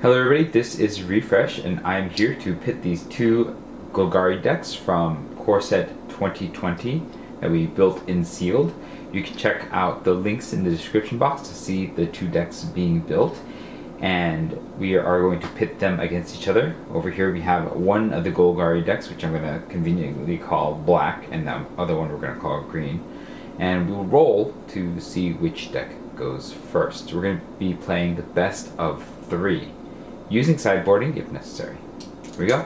Hello everybody, this is Refresh and I'm here to pit these two Golgari decks from Core Set 2020 that we built and sealed. You can check out the links in the description box to see the two decks being built, and we are going to pit them against each other. Over here we have one of the Golgari decks, which I'm going to conveniently call black, and the other one we're going to call green, and we'll roll to see which deck goes first. We're going to be playing the best of 3, using sideboarding if necessary. Here we go.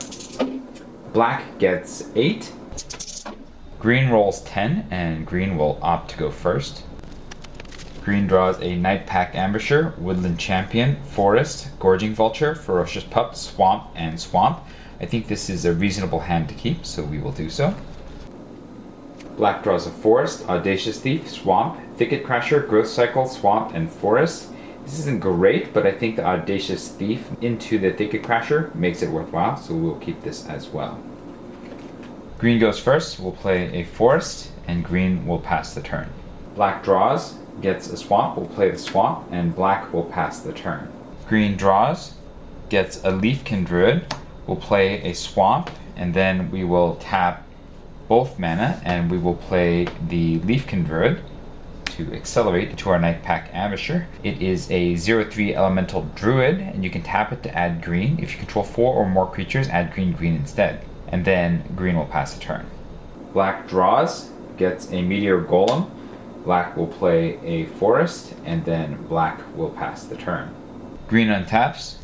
Black gets 8. Green rolls 10, and green will opt to go first. Green draws a Nightpack Ambusher, Woodland Champion, Forest, Gorging Vulture, Ferocious Pup, Swamp, and Swamp. I think this is a reasonable hand to keep, so we will do so. Black draws a Forest, Audacious Thief, Swamp, Thicket Crasher, Growth Cycle, Swamp, and Forest. This isn't great, but I think the Audacious Thief into the Thicket Crasher makes it worthwhile, so we'll keep this as well. Green goes first, we'll play a Forest, and green will pass the turn. Black draws, gets a Swamp, we'll play the Swamp, and black will pass the turn. Green draws, gets a Leafkin Druid, we'll play a Swamp, and then we will tap both mana, and we will play the Leafkin Druid to accelerate to our Nightpack Ambusher. It is a 0/3 elemental druid, and you can tap it to add green. If you control 4 or more creatures, add green instead. And then green will pass the turn. Black draws, gets a Meteor Golem. Black will play a Forest, and then black will pass the turn. Green untaps,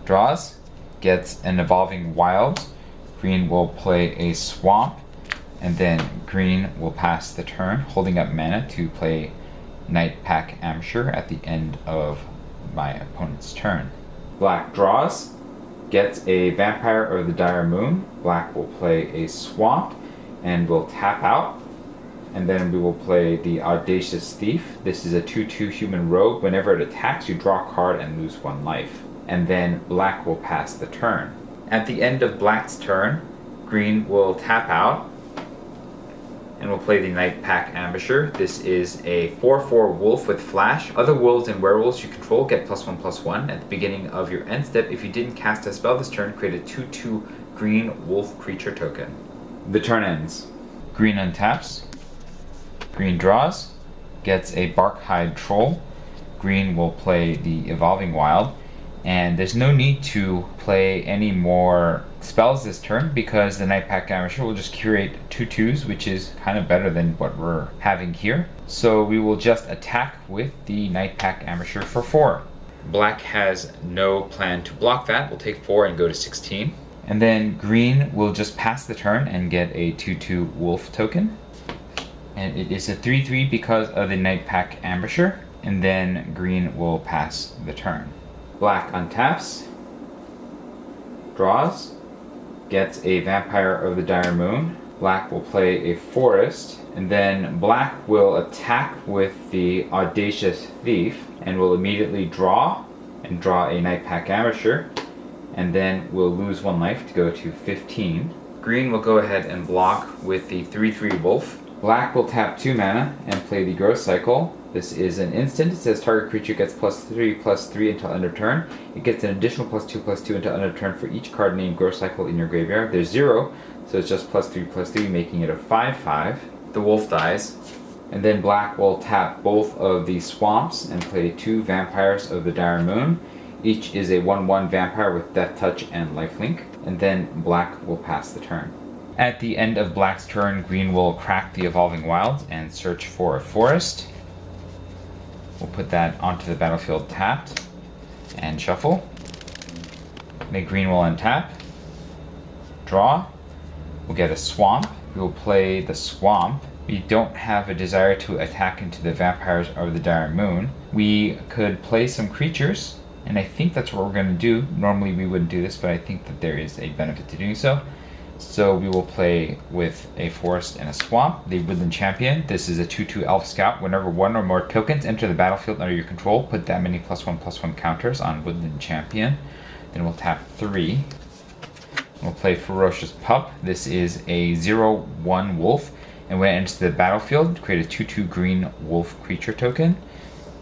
draws, gets an Evolving Wild. Green will play a Swamp, and then green will pass the turn, holding up mana to play Nightpack Ambusher at the end of my opponent's turn. Black draws, gets a Vampire of the Dire Moon. Black will play a Swamp and will tap out, and then we will play the Audacious Thief. This is a 2/2 human rogue. Whenever it attacks, you draw a card and lose 1 life. And then black will pass the turn. At the end of black's turn, green will tap out, and we'll play the Nightpack Ambusher. This is a 4/4 wolf with flash. Other wolves and werewolves you control get +1/+1 at the beginning of your end step. If you didn't cast a spell this turn, create a 2/2 green wolf creature token. The turn ends. Green untaps. Green draws. Gets a Barkhide Troll. Green will play the Evolving Wild. And there's no need to play any more spells this turn because the Nightpack Ambusher will just curate 2/2s, which is kind of better than what we're having here. So we will just attack with the Nightpack Ambusher for 4. Black has no plan to block that. We'll take 4 and go to 16. And then green will just pass the turn and get a 2/2 wolf token. And it is a 3/3 because of the Nightpack Ambusher. And then green will pass the turn. Black untaps, draws, gets a Vampire of the Dire Moon. Black will play a Forest, and then black will attack with the Audacious Thief and will immediately draw and draw a Nightpack Ambusher, and then we'll lose 1 life to go to 15. Green will go ahead and block with the 3/3 wolf. Black will tap 2 mana and play the Growth Cycle. This is an instant. It says target creature gets +3/+3 until end of turn. It gets an additional +2/+2 until end of turn for each card named Growth Cycle in your graveyard. There's 0, so it's just +3/+3, making it a 5/5. The wolf dies. And then black will tap both of the swamps and play 2 Vampires of the Dire Moon. Each is a 1/1 vampire with Death Touch and Lifelink. And then black will pass the turn. At the end of black's turn, green will crack the Evolving Wilds and search for a Forest. We'll put that onto the battlefield tapped and shuffle. Then green will untap, draw, we'll get a Swamp. We will play the Swamp. We don't have a desire to attack into the Vampires of the Dire Moon. We could play some creatures, and I think that's what we're going to do. Normally we wouldn't do this, but I think that there is a benefit to doing so. So we will play with a Forest and a Swamp. The Woodland Champion. This is a 2/2 Elf Scout. Whenever 1 or more tokens enter the battlefield under your control, put that many +1/+1 counters on Woodland Champion. Then we'll tap 3. We'll play Ferocious Pup. This is a 0/1 wolf, and when it enters the battlefield, create a 2/2 green wolf creature token.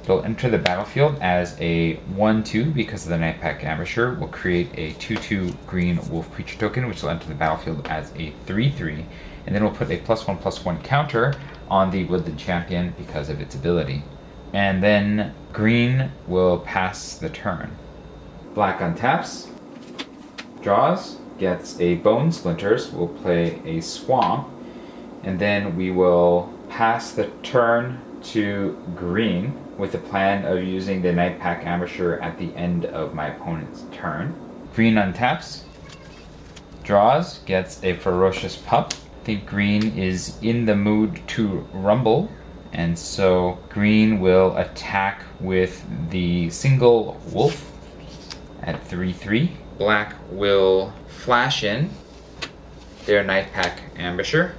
It'll enter the battlefield as a 1/2 because of the Nightpack Ambusher. We'll create a 2/2 green wolf creature token, which will enter the battlefield as a 3/3. And then we'll put a +1/+1 counter on the Woodland Champion because of its ability. And then green will pass the turn. Black untaps, draws, gets a Bone Splinters. We'll play a Swamp. And then we will pass the turn to green with the plan of using the Nightpack Ambusher at the end of my opponent's turn. Green untaps, draws, gets a Ferocious Pup. I think green is in the mood to rumble, and so green will attack with the single wolf at 3/3. Black will flash in their Nightpack Ambusher.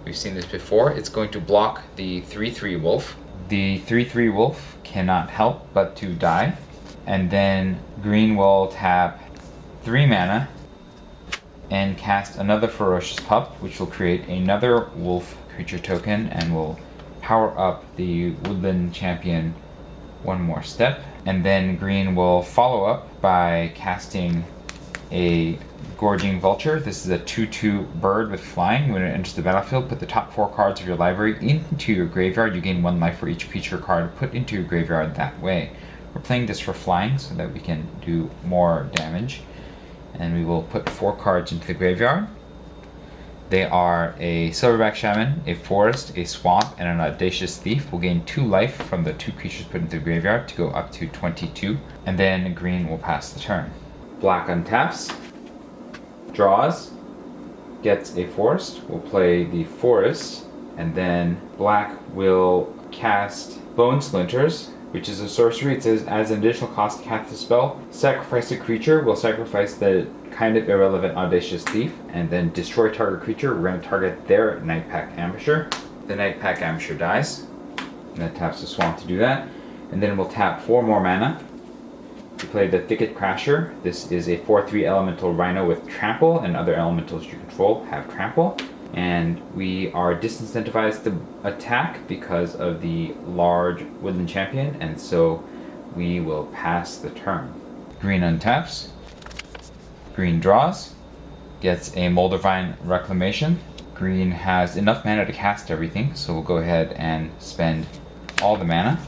We've seen this before. It's going to block the 3/3 wolf. The 3/3 wolf cannot help but to die. And then green will tap 3 mana and cast another Ferocious Pup, which will create another wolf creature token and will power up the Woodland Champion one more step. And then green will follow up by casting a Gorging Vulture. This is a 2/2 bird with flying. When it enters the battlefield, put the top 4 cards of your library into your graveyard. You gain 1 life for each creature card put into your graveyard that way. We're playing this for flying so that we can do more damage. And we will put 4 cards into the graveyard. They are a Silverback Shaman, a Forest, a Swamp, and an Audacious Thief. Will gain 2 life from the 2 creatures put into the graveyard to go up to 22. And then green will pass the turn. Black untaps, draws, gets a Forest. We'll play the Forest, and then black will cast Bone Splinters, which is a sorcery. It says, as an additional cost to cast the spell, sacrifice a creature. We'll sacrifice the kind of irrelevant Audacious Thief, and then destroy target creature. We're going to target their Nightpack Ambusher. The Nightpack Ambusher dies, and that taps the Swamp to do that. And then we'll tap 4 more mana. We play the Thicket Crasher. This is a 4/3 elemental rhino with trample, and other elementals you control have trample. And we are disincentivized to attack because of the large Woodland Champion, and so we will pass the turn. Green untaps, green draws, gets a Moldavine Reclamation. Green has enough mana to cast everything, so we'll go ahead and spend all the mana.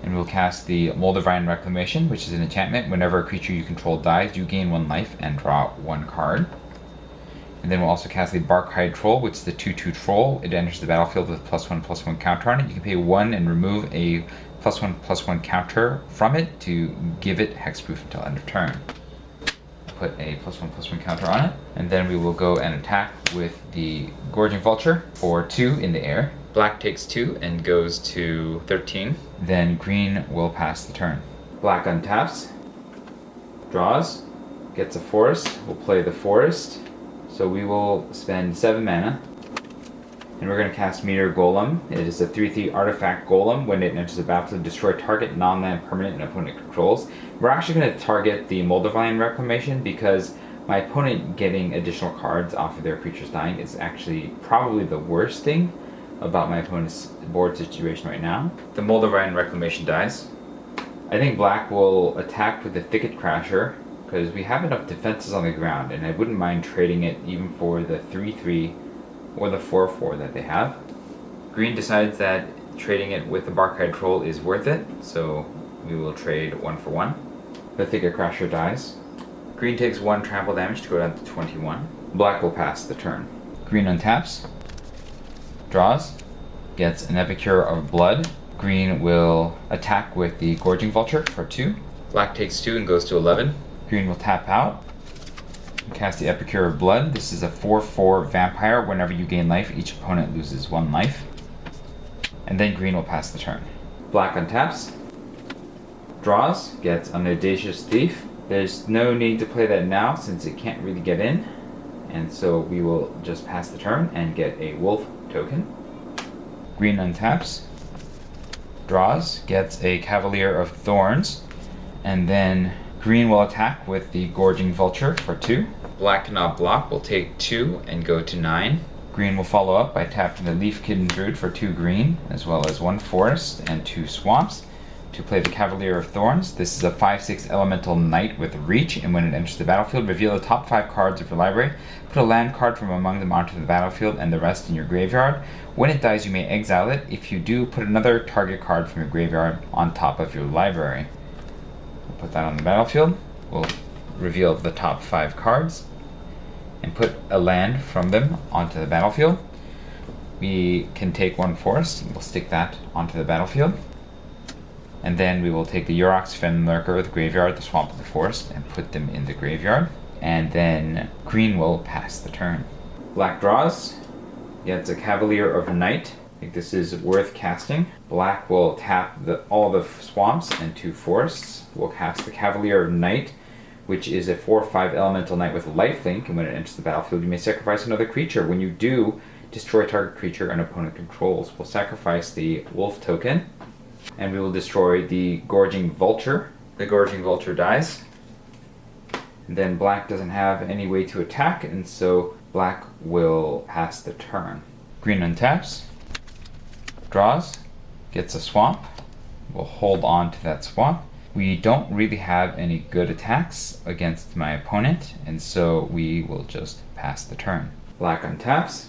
And we'll cast the Moldavine Reclamation, which is an enchantment. Whenever a creature you control dies, you gain 1 life and draw 1 card. And then we'll also cast the Barkhide Troll, which is the 2/2 troll. It enters the battlefield with +1/+1 counter on it. You can pay 1 and remove a +1/+1 counter from it to give it hexproof until end of turn. Put a +1/+1 counter on it. And then we will go and attack with the Gorging Vulture for 2 in the air. Black takes 2 and goes to 13. Then green will pass the turn. Black untaps, draws, gets a Forest. We'll play the Forest. So we will spend 7 mana. And we're going to cast Meteor Golem. It is a 3/3 artifact golem. When it enters the battlefield, destroy target non-land permanent an opponent controls. We're actually going to target the Moldavine Reclamation because my opponent getting additional cards off of their creatures dying is actually probably the worst thing about my opponent's board situation right now. The Moldavine Reclamation dies. I think black will attack with the Thicket Crasher because we have enough defenses on the ground, and I wouldn't mind trading it even for the 3/3 or the 4/4 that they have. Green decides that trading it with the Barkhide Troll is worth it, so we will trade 1 for 1. The Thicket Crasher dies. Green takes 1 trample damage to go down to 21. Black will pass the turn. Green untaps, draws, gets an Epicure of Blood. Green will attack with the Gorging Vulture for 2. Black takes 2 and goes to 11. Green will tap out, cast the Epicure of Blood. This is a 4/4 vampire. Whenever you gain life, each opponent loses 1 life. And then green will pass the turn. Black untaps, draws, gets an Audacious Thief. There's no need to play that now since it can't really get in. And so we will just pass the turn and get a wolf token. Green untaps, draws, gets a Cavalier of Thorns. And then green will attack with the Gorging Vulture for 2. Black cannot block, will take 2 and go to 9. Green will follow up by tapping the Leaf Kitten Druid for 2 green, as well as 1 forest and 2 swamps. To play the Cavalier of Thorns, this is a 5/6 elemental knight with reach, and when it enters the battlefield, reveal the top 5 cards of your library, put a land card from among them onto the battlefield and the rest in your graveyard. When it dies, you may exile it. If you do, put another target card from your graveyard on top of your library. We'll put that on the battlefield. We'll reveal the top 5 cards and put a land from them onto the battlefield. We can take 1 forest, and we'll stick that onto the battlefield. And then we will take the Yurok's Fen Lurker, the graveyard, the swamp, and the forest, and put them in the graveyard. And then green will pass the turn. Black draws, gets a Cavalier of Night. I think this is worth casting. Black will tap all the swamps and 2 forests. We'll cast the Cavalier of Night, which is a 4/5 elemental knight with lifelink, and when it enters the battlefield, you may sacrifice another creature. When you do, destroy target creature an opponent controls. We'll sacrifice the wolf token, and we will destroy the Gorging Vulture. The Gorging Vulture dies. And then black doesn't have any way to attack, and so black will pass the turn. Green untaps, draws, gets a swamp. We'll hold on to that swamp. We don't really have any good attacks against my opponent, and so we will just pass the turn. Black untaps,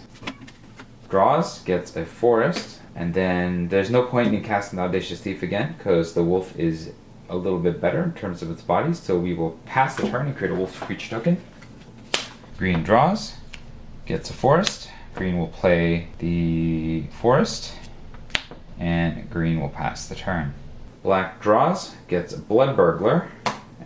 draws, gets a forest, and then there's no point in casting the Audacious Thief again, because the wolf is a little bit better in terms of its bodies, so we will pass the turn and create a wolf creature token. Green draws, gets a forest. Green will play the forest, and green will pass the turn. Black draws, gets a Blood Burglar,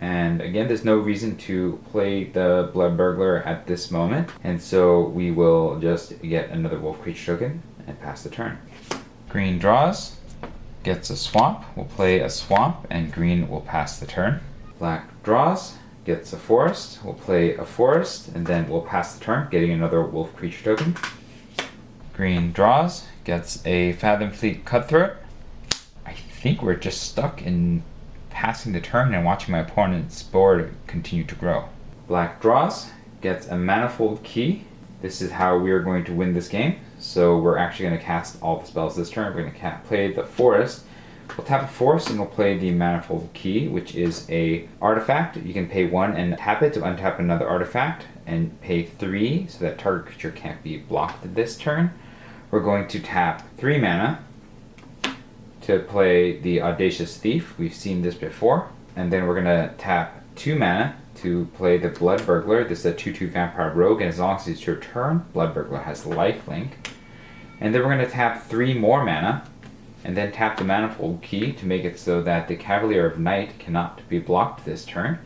and again there's no reason to play the Blood Burglar at this moment, and so we will just get another wolf creature token and pass the turn. Green draws, gets a swamp. We'll play a swamp, and green will pass the turn. Black draws, gets a forest. We'll play a forest, and then we'll pass the turn, getting another wolf creature token. Green draws, gets a Fathom Fleet Cutthroat. I think we're just stuck in passing the turn and watching my opponent's board continue to grow. Black draws, gets a Manifold Key. This is how we are going to win this game. So we're actually going to cast all the spells this turn. We're going to play the forest. We'll tap a forest and we'll play the Manifold Key, which is a artifact. You can pay 1 and tap it to untap another artifact, and pay 3 so that target creature can't be blocked this turn. We're going to tap 3 mana to play the Audacious Thief. We've seen this before. And then we're going to tap 2 mana to play the Blood Burglar. This is a 2/2 Vampire Rogue, and as long as it's your turn, Blood Burglar has lifelink. And then we're going to tap 3 more mana, and then tap the Manifold Key to make it so that the Cavalier of Night cannot be blocked this turn.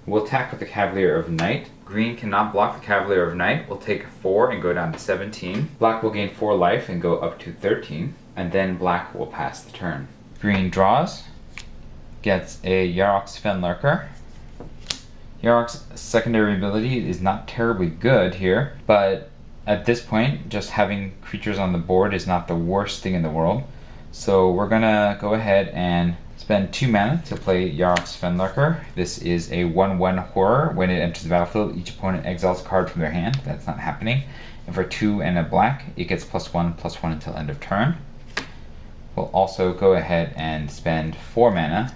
We'll attack with the Cavalier of Night. Green cannot block the Cavalier of Night. We'll take 4 and go down to 17. Black will gain 4 life and go up to 13. And then black will pass the turn. Green draws, gets a Yarok's Fen Lurker. Yarok's secondary ability is not terribly good here, but at this point, just having creatures on the board is not the worst thing in the world. So we're gonna go ahead and spend 2 mana to play Yarok's Fen Lurker. This is a 1/1 horror. When it enters the battlefield, each opponent exiles a card from their hand. That's not happening. And for 2 and a black, it gets +1/+1 until end of turn. We'll also go ahead and spend 4 mana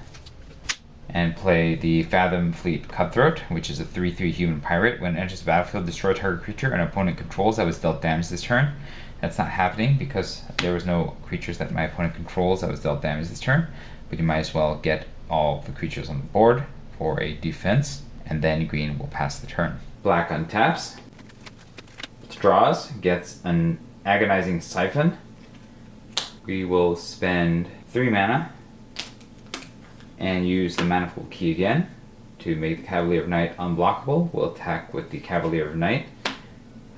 and play the Fathom Fleet Cutthroat, which is a 3/3 human pirate. When it enters the battlefield, destroy target creature an opponent controls that was dealt damage this turn. That's not happening because there was no creatures that my opponent controls that was dealt damage this turn, but you might as well get all the creatures on the board for a defense, and then green will pass the turn. Black untaps, draws, gets an Agonizing Siphon. We will spend 3 mana and use the Manifold Key again to make the Cavalier of Night unblockable. We'll attack with the Cavalier of Night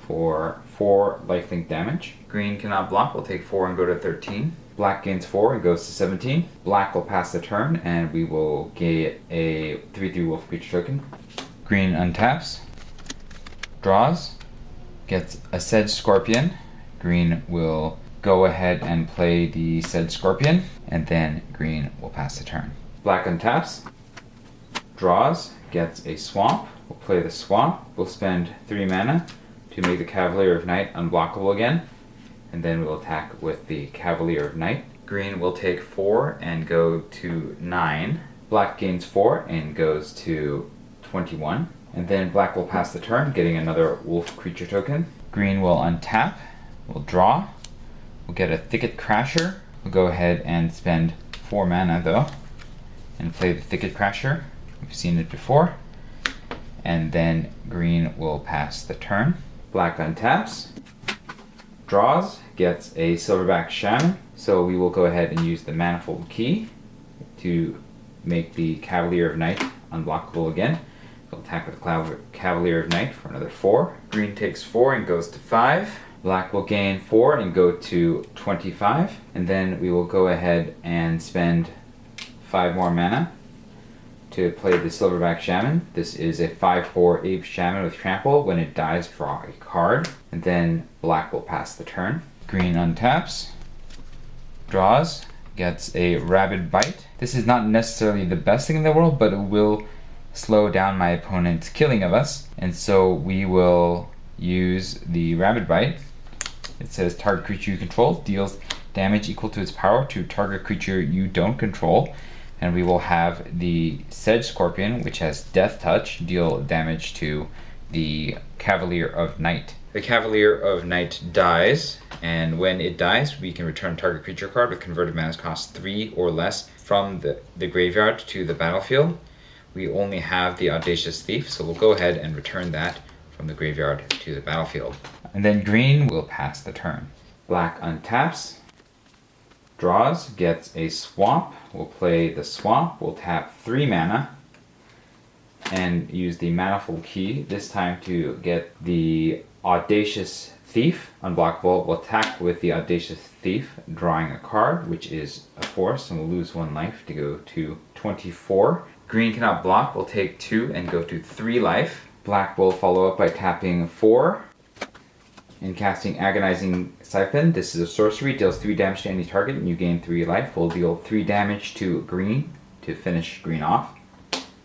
for 4 lifelink damage. Green cannot block. We'll take 4 and go to 13. Black gains 4 and goes to 17. Black will pass the turn, and we will get a 3/3 wolf creature token. Green untaps, draws, gets a Sedge Scorpion. Green will go ahead and play the Sedge Scorpion, and then green will pass the turn. Black untaps, draws, gets a swamp. We'll play the swamp. We'll spend 3 mana to make the Cavalier of Night unblockable again. And then we'll attack with the Cavalier of Night. Green will take 4 and go to 9. Black gains 4 and goes to 21. And then black will pass the turn, getting another wolf creature token. Green will untap, we'll draw, we'll get a Thicket Crasher. We'll go ahead and spend 4 mana though, and play the Thicket Crasher. We've seen it before. And then green will pass the turn. Black untaps, draws, gets a Silverback Shaman. So we will go ahead and use the Manifold Key to make the Cavalier of Night unblockable again. We'll attack with the Cavalier of Night for another 4. Green takes 4 and goes to 5. Black will gain 4 and go to 25. And then we will go ahead and spend 5 more mana to play the Silverback Shaman. This is a 5/4 Ape Shaman with Trample. When it dies, draw a card. And then black will pass the turn. Green untaps, draws, gets a Rabid Bite. This is not necessarily the best thing in the world, but it will slow down my opponent's killing of us. And so we will use the Rabid Bite. It says target creature you control deals damage equal to its power to target creature you don't control. And we will have the Sedge Scorpion, which has Death Touch, deal damage to the Cavalier of Night. The Cavalier of Night dies, and when it dies, we can return target creature card with converted mana cost 3 or less from the graveyard to the battlefield. We only have the Audacious Thief, so we'll go ahead and return that from the graveyard to the battlefield. And then green will pass the turn. Black untaps, draws, gets a Swamp. We'll play the Swamp. We'll tap 3 mana and use the Manifold Key, this time to get the Audacious Thief unblockable. We'll attack with the Audacious Thief, drawing a card, which is a force, and we'll lose 1 life to go to 24. Green cannot block, will take 2 and go to 3 life. Black will follow up by tapping 4 and casting Agonizing Siphon. This is a sorcery, deals 3 damage to any target and you gain 3 life. We'll deal 3 damage to green to finish green off.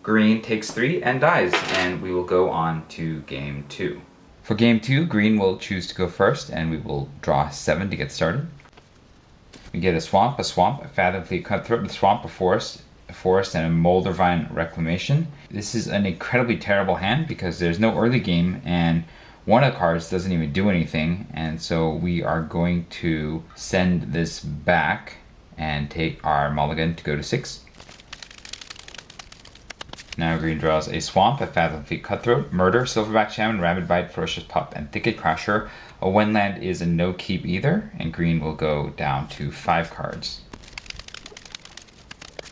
Green takes 3 and dies, and we will go on to game 2. For game 2, green will choose to go first, and we will draw 7 to get started. We get a swamp, a Fathom Fleet Cutthroat, a swamp, a forest, and a Moldervine Reclamation. This is an incredibly terrible hand because there's no early game, and one of the cards doesn't even do anything, and so we are going to send this back and take our mulligan to go to 6. Now green draws a swamp, a Fathom Fleet Cutthroat, Murder, Silverback Shaman, Rabid Bite, Ferocious Pup, and Thicket Crasher. A Wendland is a no keep either, and green will go down to 5 cards.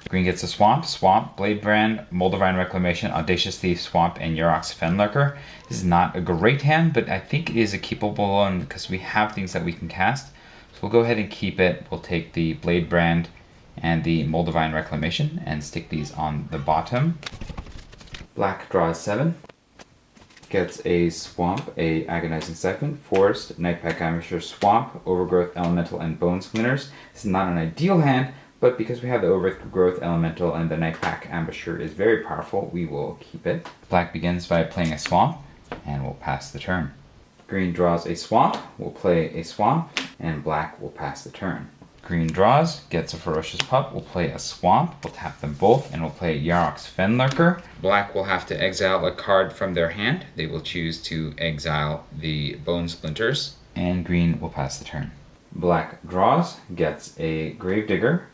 Green gets a Swamp, Bladebrand, Moldervine Reclamation, Audacious Thief, Swamp, and Yurok's Fenlurker. This is not a great hand, but I think it is a keepable one because we have things that we can cast. So we'll go ahead and keep it. We'll take the Bladebrand and the Moldervine Reclamation and stick these on the bottom. Black draws 7, gets a Swamp, a Agonizing Siphon, Forest, Nightpack Ambusher, Swamp, Overgrowth Elemental, and Bone Splinters. This is not an ideal hand, but because we have the Overgrowth Elemental and the Nightpack Ambusher is very powerful, we will keep it. Black begins by playing a Swamp, and we'll pass the turn. Green draws a Swamp, we'll play a Swamp, and black will pass the turn. Green draws, gets a Ferocious Pup, we'll play a Swamp, we'll tap them both, and we'll play Yurok's Fenlurker. Black will have to exile a card from their hand. They will choose to exile the Bone Splinters, and green will pass the turn. Black draws, gets a Gravedigger.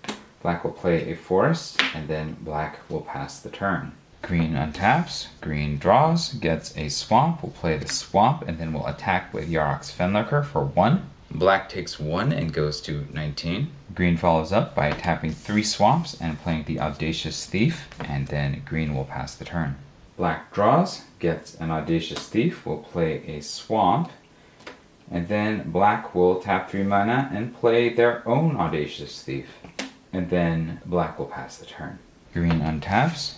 Black will play a Forest, and then black will pass the turn. Green untaps, green draws, gets a Swamp, we'll play the Swamp, and then we'll attack with Yurok's Fenlurker for 1. Black takes 1 and goes to 19. Green follows up by tapping 3 swamps and playing the Audacious Thief, and then green will pass the turn. Black draws, gets an Audacious Thief, will play a swamp, and then black will tap 3 mana and play their own Audacious Thief, and then black will pass the turn. Green untaps,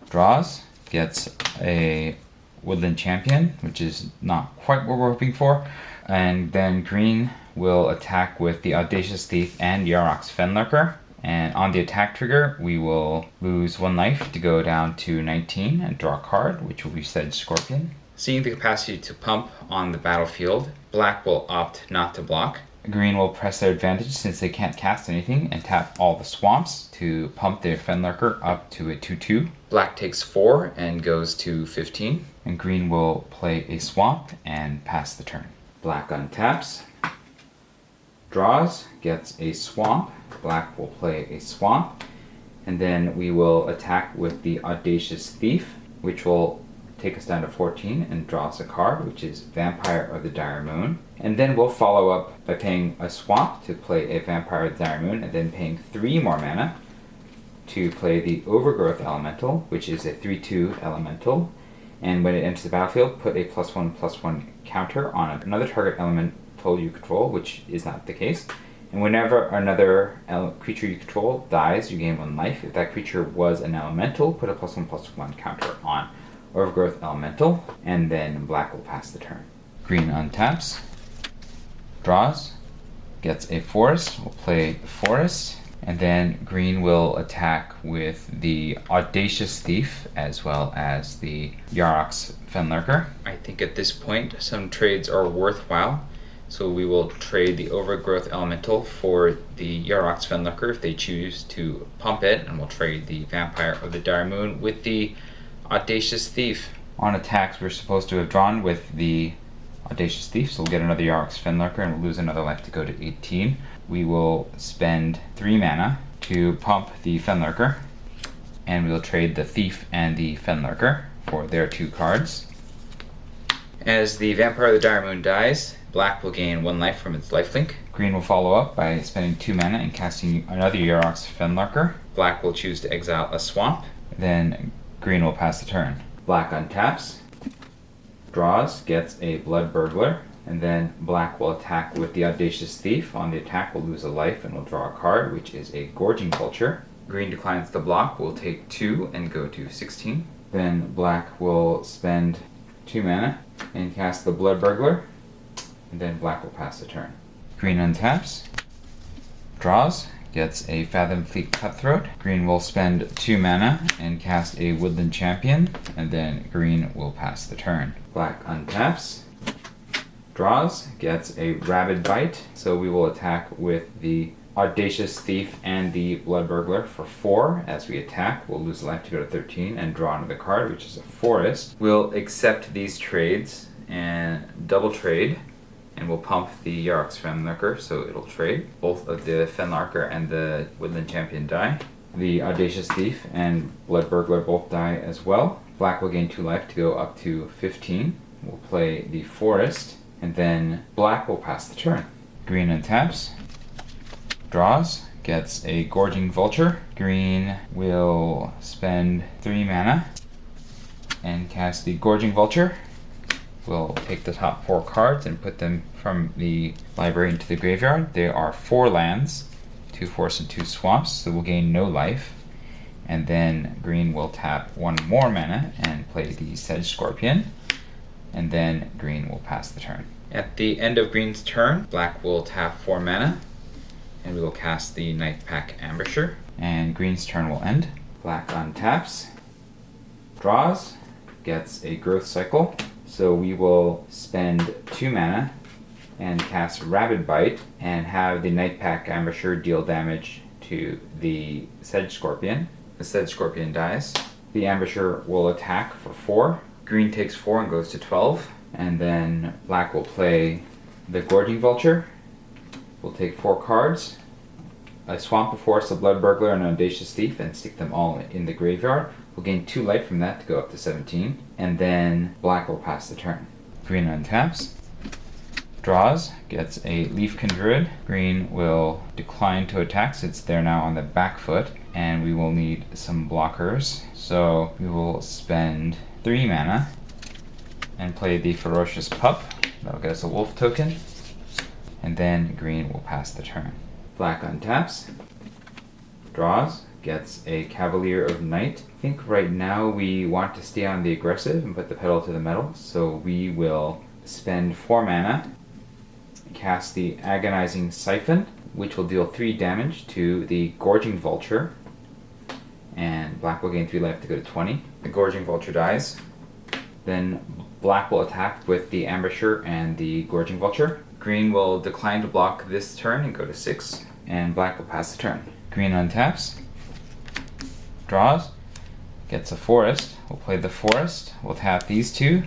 draws, gets a Woodland Champion, which is not quite what we're hoping for. And then green will attack with the Audacious Thief and Yurok's Fenlurker. And on the attack trigger, we will lose 1 life to go down to 19 and draw a card, which will be Sedge Scorpion. Seeing the capacity to pump on the battlefield, black will opt not to block. Green will press their advantage since they can't cast anything and tap all the swamps to pump their Fenlurker up to a 2/2. Black takes 4 and goes to 15. And green will play a swamp and pass the turn. Black untaps, draws, gets a swamp. Black will play a swamp. And then we will attack with the Audacious Thief, which will take us down to 14 and draw us a card, which is Vampire of the Dire Moon. And then we'll follow up by paying a swamp to play a Vampire of the Dire Moon, and then paying 3 more mana to play the Overgrowth Elemental, which is a 3/2 elemental. And when it enters the battlefield, put a +1/+1 counter on another target elemental you control, which is not the case. And whenever another creature you control dies, you gain 1 life. If that creature was an elemental, put a +1/+1 counter on Overgrowth Elemental, and then black will pass the turn. Green untaps, draws, gets a forest, will play the forest, and then green will attack with the Audacious Thief as well as the Yarok's Fenlurker. I think at this point some trades are worthwhile, so we will trade the Overgrowth Elemental for the Yarok's Fenlurker if they choose to pump it, and we'll trade the Vampire of the Dire Moon with the Audacious Thief. On attacks, we're supposed to have drawn with the Audacious Thief, so we'll get another Yarok's Fenlurker and we'll lose another life to go to 18. We will spend 3 mana to pump the Fenlurker, and we will trade the Thief and the Fenlurker for their 2 cards. As the Vampire of the Dire Moon dies, black will gain 1 life from its lifelink. Green will follow up by spending 2 mana and casting another Yarok's Fenlurker. Black will choose to exile a swamp. Then green will pass the turn. Black untaps, draws, gets a Blood Burglar, and then black will attack with the Audacious Thief. On the attack, we'll lose a life and we'll draw a card, which is a Gorging Vulture. Green declines the block, we'll take 2 and go to 16. Then black will spend 2 mana and cast the Blood Burglar, and then black will pass the turn. Green untaps, draws, gets a Fathom Fleet Cutthroat. Green will spend 2 mana and cast a Woodland Champion, and then green will pass the turn. Black untaps, draws, gets a Rabid Bite, so we will attack with the Audacious Thief and the Blood Burglar for 4. As we attack, we'll lose a life to go to 13 and draw another card, which is a Forest. We'll accept these trades and double trade, and we'll pump the Yarok's Fenlurker, so it'll trade. Both of the Fenlurker and the Woodland Champion die. The Audacious Thief and Blood Burglar both die as well. Black will gain 2 life to go up to 15. We'll play the Forest, and then black will pass the turn. Green untaps, draws, gets a Gorging Vulture. Green will spend 3 mana and cast the Gorging Vulture. We'll take the top 4 cards and put them from the library into the graveyard. There are 4 lands, 2 forests and 2 swamps, so we'll gain no life. And then green will tap 1 more mana and play the Sedge Scorpion. And then green will pass the turn. At the end of green's turn, black will tap 4 mana, and we will cast the Nightpack Ambusher. And green's turn will end. Black untaps, draws, gets a Growth Cycle. So we will spend 2 mana and cast Rabid Bite and have the Nightpack Ambusher deal damage to the Sedge Scorpion. The Sedge Scorpion dies. The Ambusher will attack for 4. Green takes 4 and goes to 12. And then black will play the Gorging Vulture. We'll take 4 cards, a Swamp, a Forest, a Blood Burglar, and an Audacious Thief, and stick them all in the graveyard. We'll gain 2 life from that to go up to 17, and then black will pass the turn. Green untaps, draws, gets a Leafkin Druid. Green will decline to attack since they're now on the back foot, and we will need some blockers. So we will spend 3 mana and play the Ferocious Pup. That'll get us a wolf token, and then green will pass the turn. Black untaps, draws, gets a Cavalier of Night. I think right now we want to stay on the aggressive and put the pedal to the metal, so we will spend 4 mana, cast the Agonizing Siphon, which will deal 3 damage to the Gorging Vulture, and black will gain 3 life to go to 20. The Gorging Vulture dies. Then black will attack with the Ambusher and the Gorging Vulture. Green will decline to block this turn and go to 6, and black will pass the turn. Green untaps, draws, gets a forest. We'll play the forest. We'll tap these two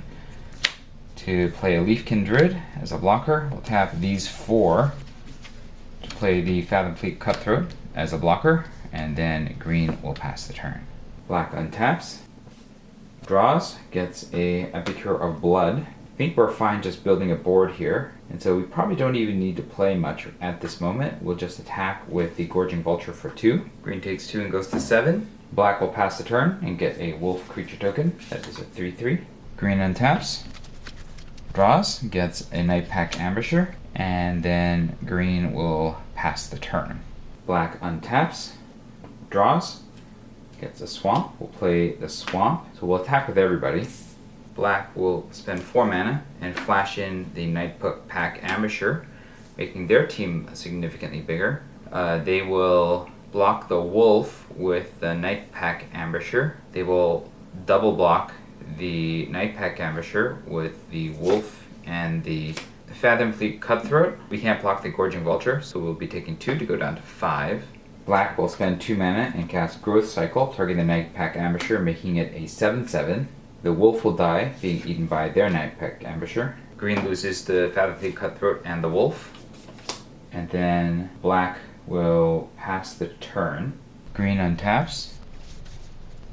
to play a Leafkin Druid as a blocker. We'll tap these 4 to play the Fathom Fleet Cutthroat as a blocker, and then green will pass the turn. Black untaps, draws, gets a Epicure of Blood. I think we're fine just building a board here, and so we probably don't even need to play much at this moment. We'll just attack with the Gorging Vulture for 2. Green takes 2 and goes to 7. Black will pass the turn and get a wolf creature token. That is a 3/3. Green untaps, draws, gets a Nightpack Ambusher, and then green will pass the turn. Black untaps, draws, gets a swamp. We'll play the swamp, so we'll attack with everybody. Black will spend 4 mana and flash in the Nightpack Ambusher, making their team significantly bigger. They will block the wolf with the Nightpack Ambusher. They will double block the Nightpack Ambusher with the wolf and the Fathom Fleet Cutthroat. We can't block the Gorging Vulture, so we'll be taking 2 to go down to 5. Black will spend 2 mana and cast Growth Cycle, targeting the Nightpack Ambusher, making it a 7/7. The wolf will die, being eaten by their Nightpack Ambusher. Green loses the Fathom Fleet Cutthroat and the wolf. And then black will pass the turn. Green untaps,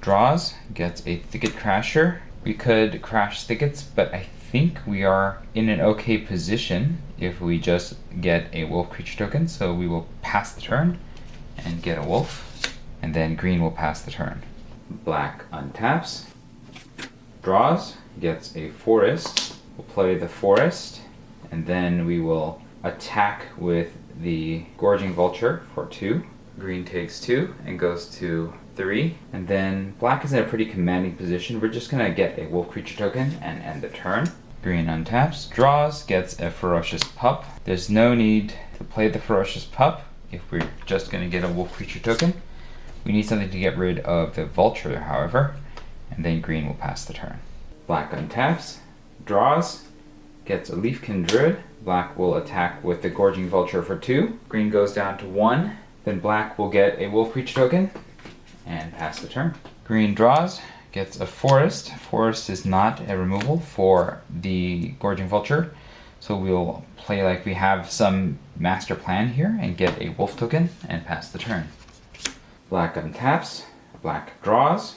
draws, gets a Thicket Crasher. We could crash thickets, but I think we are in an okay position if we just get a wolf creature token, so we will pass the turn and get a wolf, and then green will pass the turn. Black untaps, draws, gets a forest. We'll play the forest, and then we will attack with the Gorging Vulture for 2. Green takes 2 and goes to 3, and then black is in a pretty commanding position. We're just gonna get a wolf creature token and end the turn. Green untaps, draws, gets a Ferocious Pup. There's no need to play the Ferocious Pup if we're just gonna get a wolf creature token. We need something to get rid of the Vulture, however, and then green will pass the turn. Black untaps, draws, gets a Leafkin Druid. Black will attack with the Gorging Vulture for 2. Green goes down to 1. Then black will get a wolf creature token and pass the turn. Green draws, gets a forest. Forest is not a removal for the Gorging Vulture, so we'll play like we have some master plan here and get a wolf token and pass the turn. Black untaps, black draws,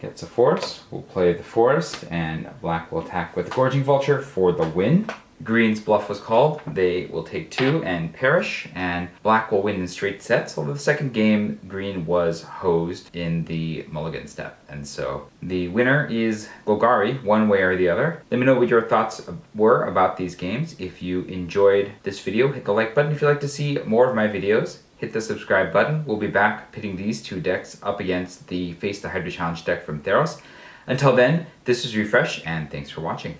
gets a forest. We'll play the forest, and black will attack with the Gorging Vulture for the win. Green's bluff was called. They will take 2 and perish, and black will win in straight sets. Although the second game, green was hosed in the mulligan step. And so the winner is Golgari, one way or the other. Let me know what your thoughts were about these games. If you enjoyed this video, hit the like button. If you'd like to see more of my videos, hit the subscribe button. We'll be back pitting these 2 decks up against the Face the Hydra Challenge deck from Theros. Until then, this is Refresh, and thanks for watching.